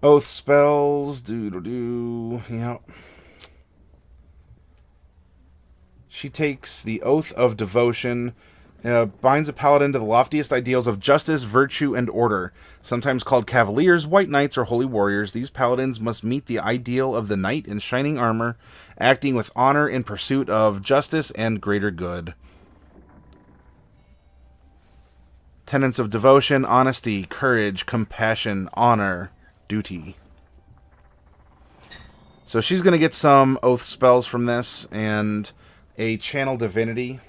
Oath spells, yep. She takes the Oath of Devotion. Binds a paladin to the loftiest ideals of justice, virtue, and order. Sometimes called cavaliers, white knights, or holy warriors, these paladins must meet the ideal of the knight in shining armor, acting with honor in pursuit of justice and greater good. Tenets of devotion, honesty, courage, compassion, honor, duty. So she's going to get some oath spells from this, and a channel divinity.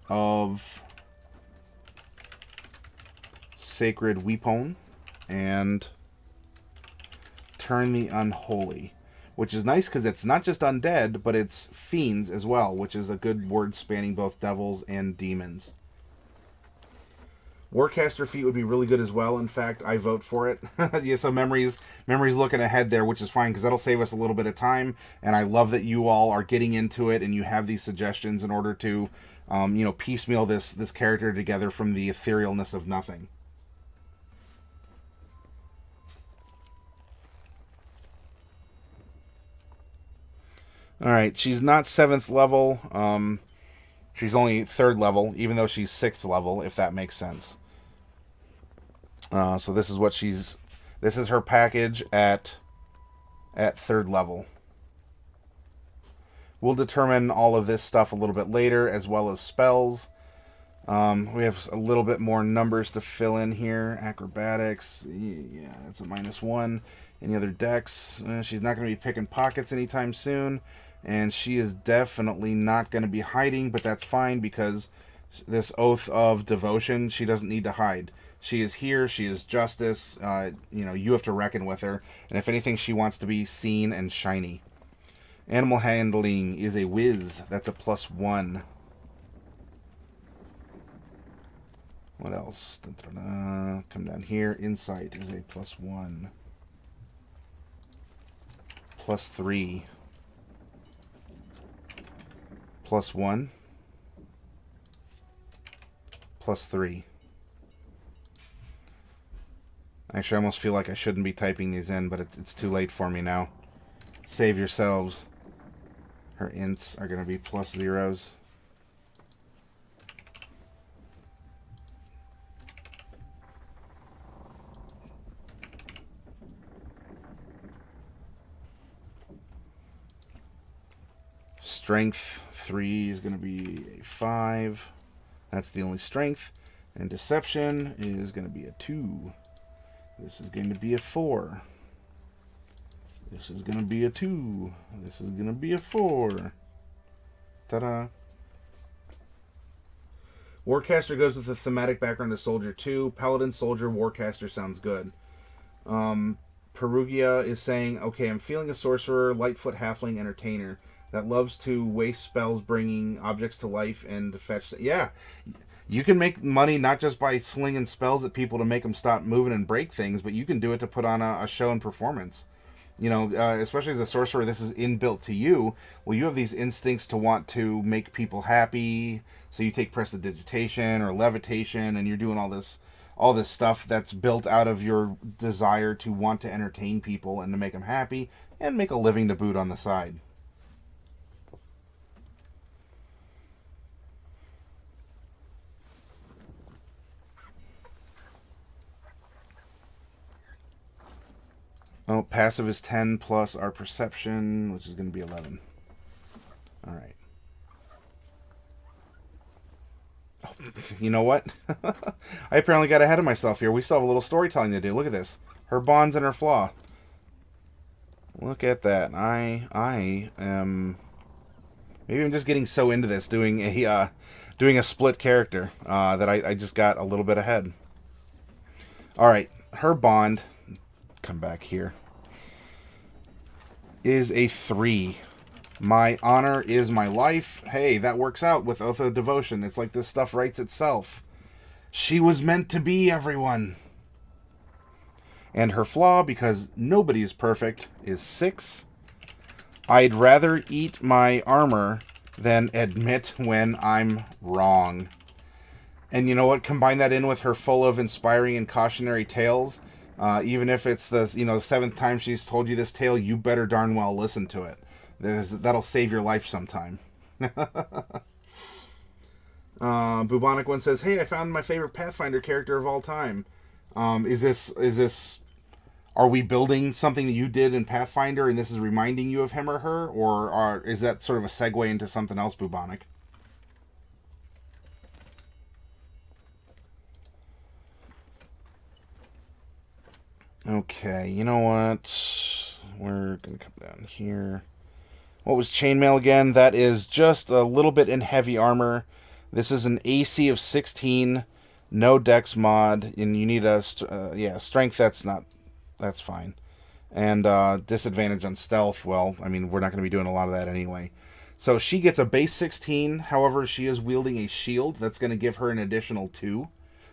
Of Sacred Weapon and Turn the Unholy, which is nice because it's not just undead, but it's fiends as well, which is a good word spanning both devils and demons. Warcaster feat would be really good as well. In fact, I vote for it. Yeah, so memories looking ahead there, which is fine because that'll save us a little bit of time. And I love that you all are getting into it and you have these suggestions in order to, piecemeal this character together from the etherealness of nothing. All right, she's not 7th level. She's only 3rd level, even though she's 6th level, if that makes sense. So this is what she's. This is her package at 3rd level. We'll determine all of this stuff a little bit later, as well as spells. We have a little bit more numbers to fill in here. Acrobatics, yeah, that's a -1. Any other decks? She's not going to be picking pockets anytime soon. And she is definitely not going to be hiding, but that's fine because this oath of devotion, she doesn't need to hide. She is here. She is justice. You have to reckon with her. And if anything, she wants to be seen and shiny. Animal handling is a whiz. That's a +1. What else? Come down here. Insight is a +1. +3. +1. +3. Actually, I almost feel like I shouldn't be typing these in, but it's too late for me now. Save yourselves. Her ints are going to be +0s. Strength 3 is going to be a 5. That's the only strength. And deception is going to be a 2. This is going to be a 4. This is going to be a 2. This is going to be a 4. Ta-da. Warcaster goes with the thematic background of Soldier 2. Paladin, Soldier, Warcaster sounds good. Perugia is saying, okay, I'm feeling a Sorcerer, Lightfoot, Halfling, Entertainer that loves to waste spells bringing objects to life and to fetch... Yeah, you can make money not just by slinging spells at people to make them stop moving and break things, but you can do it to put on a show and performance. Especially as a sorcerer, this is inbuilt to you. Well, you have these instincts to want to make people happy, so you take prestidigitation or levitation, and you're doing all this stuff that's built out of your desire to want to entertain people and to make them happy and make a living to boot on the side. Oh, passive is 10 plus our perception, which is going to be 11. All right. Oh, you know what? I apparently got ahead of myself here. We still have a little storytelling to do. Look at this. Her bonds and her flaw. Look at that. I am... Maybe I'm just getting so into this, doing a split character, that I just got a little bit ahead. All right. Her bond... Come back here. Is a 3. My honor is my life. Hey, that works out with Oath of Devotion. It's like this stuff writes itself. She was meant to be, everyone. And her flaw, because nobody is perfect, is 6. I'd rather eat my armor than admit when I'm wrong. And you know what? Combine that in with her full of inspiring and cautionary tales. Even if it's the seventh time she's told you this tale, you better darn well listen to it. That'll save your life sometime. Bubonic One says, "Hey, I found my favorite Pathfinder character of all time. Is this? Are we building something that you did in Pathfinder, and this is reminding you of him or her, or is that sort of a segue into something else, Bubonic?" Okay, you know what? We're gonna come down here. What was chainmail again? That is just a little bit in heavy armor. This is an AC of 16, no dex mod, and you need a strength. That's fine, and disadvantage on stealth. Well, I mean, we're not going to be doing a lot of that anyway. So she gets a base 16. However, she is wielding a shield that's going to give her an additional 2.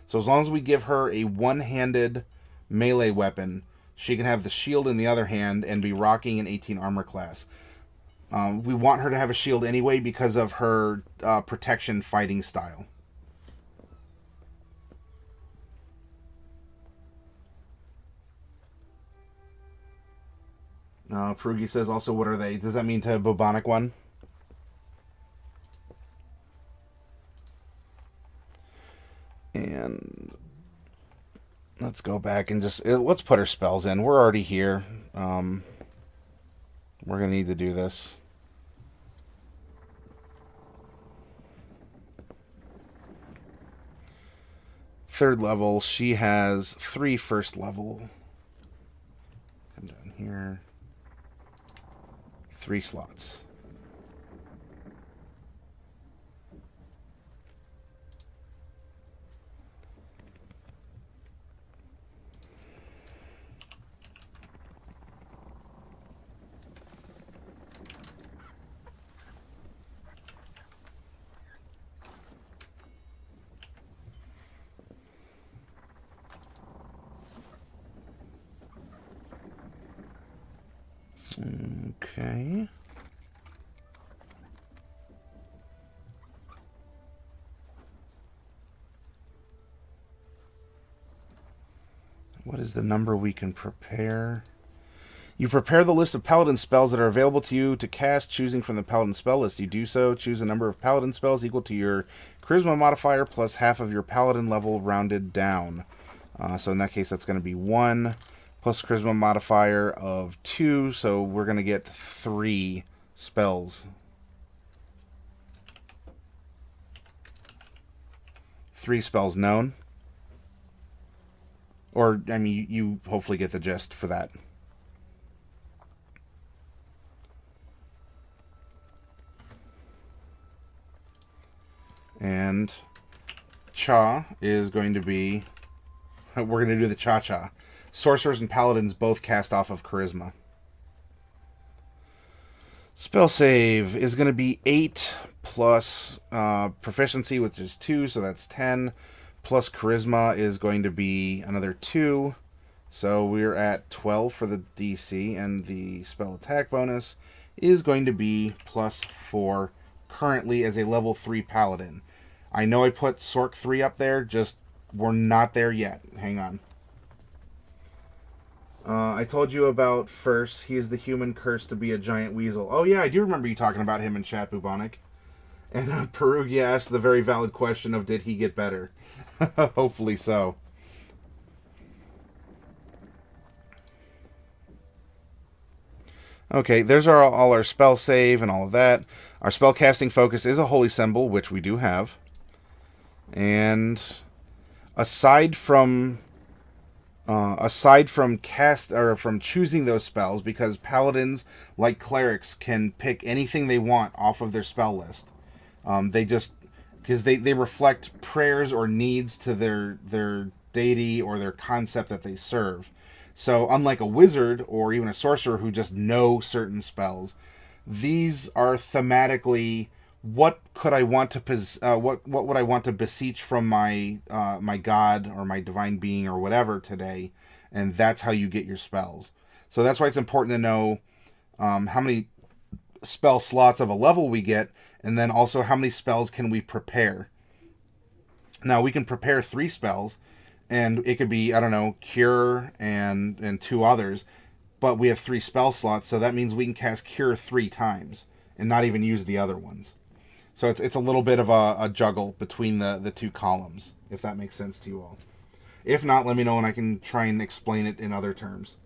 So as long as we give her a one-handed melee weapon, she can have the shield in the other hand and be rocking an 18 armor class. We want her to have a shield anyway because of her protection fighting style. Perugi says also, what are they? Does that mean to Bubonic One? And let's go back and let's put her spells in. We're already here. We're going to need to do this. Third level, she has 3 first level. Come down here. 3 slots. Okay. What is the number we can prepare? You prepare the list of paladin spells that are available to you to cast, choosing from the paladin spell list. You do so, choose a number of paladin spells equal to your charisma modifier plus half of your paladin level rounded down. So in that case, that's going to be 1 plus charisma modifier of 2, so we're going to get 3 spells. 3 spells known. Or, I mean, you hopefully get the gist for that. And Cha is going to be... We're going to do the Cha-Cha. Sorcerers and Paladins both cast off of Charisma. Spell save is going to be 8 plus proficiency, which is 2, so that's 10. Plus Charisma is going to be another 2. So we're at 12 for the DC, and the spell attack bonus is going to be plus 4 currently as a level 3 Paladin. I know I put Sorc 3 up there, just we're not there yet. Hang on. I told you about First. He is the human cursed to be a giant weasel. Oh yeah, I do remember you talking about him in chat, Bubonic. And Perugia asked the very valid question of did he get better? Hopefully so. Okay, there's all our spell save and all of that. Our spell casting focus is a holy symbol, which we do have. And aside from from choosing those spells, because paladins, like clerics, can pick anything they want off of their spell list. Because they reflect prayers or needs to their deity or their concept that they serve. So unlike a wizard or even a sorcerer who just know certain spells, these are thematically what could I want to what would I want to beseech from my my god or my divine being or whatever today, and that's how you get your spells. So that's why it's important to know how many spell slots of a level we get, and then also how many spells can we prepare. Now we can prepare 3 spells, and it could be, I don't know, Cure and two others, but we have 3 spell slots, so that means we can cast Cure 3 times and not even use the other ones. So it's a little bit of a juggle between the 2 columns, if that makes sense to you all. If not, let me know and I can try and explain it in other terms.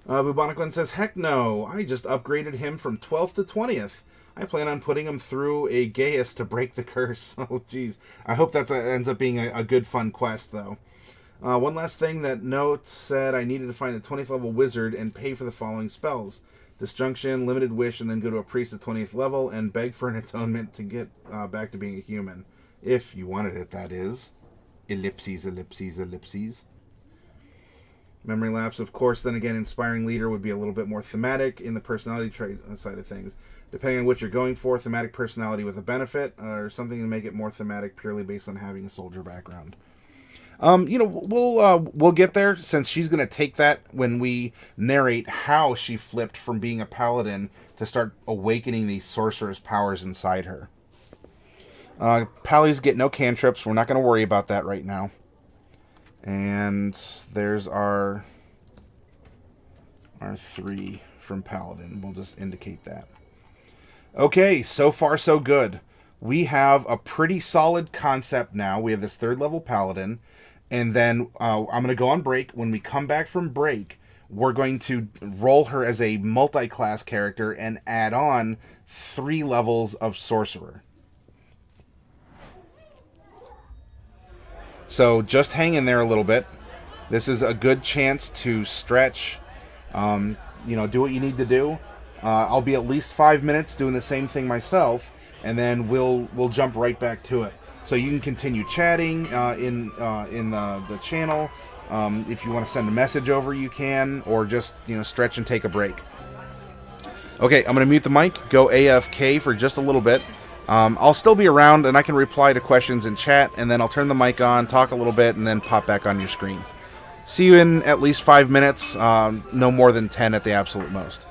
Bubonic One says, heck no, I just upgraded him from 12th to 20th. I plan on putting him through a Gaius to break the curse. Oh, jeez. I hope that ends up being a good, fun quest, though. One last thing that note said I needed to find a 20th level wizard and pay for the following spells. Disjunction, Limited Wish, and then go to a priest at 20th level and beg for an atonement to get back to being a human. If you wanted it, that is. Ellipses, ellipses, ellipses. Memory lapse, of course, then again, Inspiring Leader would be a little bit more thematic in the personality trait side of things. Depending on what you're going for, thematic personality with a benefit, or something to make it more thematic purely based on having a soldier background. We'll get there, since she's going to take that when we narrate how she flipped from being a paladin to start awakening these sorcerer's powers inside her. Pallies get no cantrips. We're not going to worry about that right now. And there's our 3 from Paladin. We'll just indicate that. Okay, so far so good. We have a pretty solid concept now. We have this 3rd level Paladin. And then I'm going to go on break. When we come back from break, we're going to roll her as a multi-class character and add on 3 levels of Sorcerer. So just hang in there a little bit. This is a good chance to stretch, do what you need to do. I'll be at least 5 minutes doing the same thing myself, and then we'll jump right back to it. So you can continue chatting in the channel. If you want to send a message over, you can, or just stretch and take a break. Okay, I'm going to mute the mic, go AFK for just a little bit. I'll still be around, and I can reply to questions in chat, and then I'll turn the mic on, talk a little bit, and then pop back on your screen. See you in at least 5 minutes, no more than 10 at the absolute most.